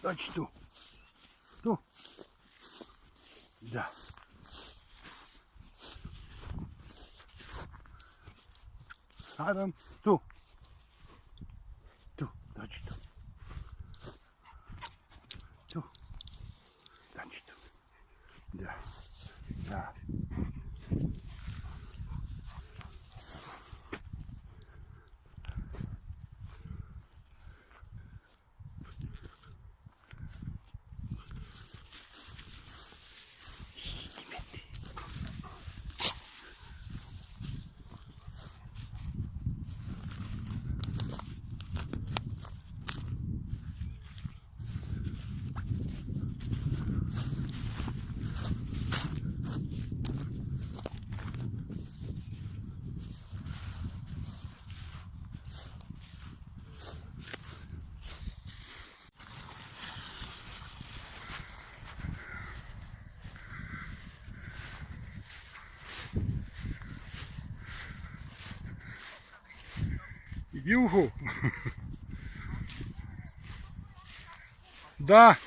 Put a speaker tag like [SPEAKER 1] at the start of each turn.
[SPEAKER 1] Значить ту. Ту. Да. Адам, ту. Ту, значить ту. Ту. Значить ту. Да. Да. Иди в угол. Да.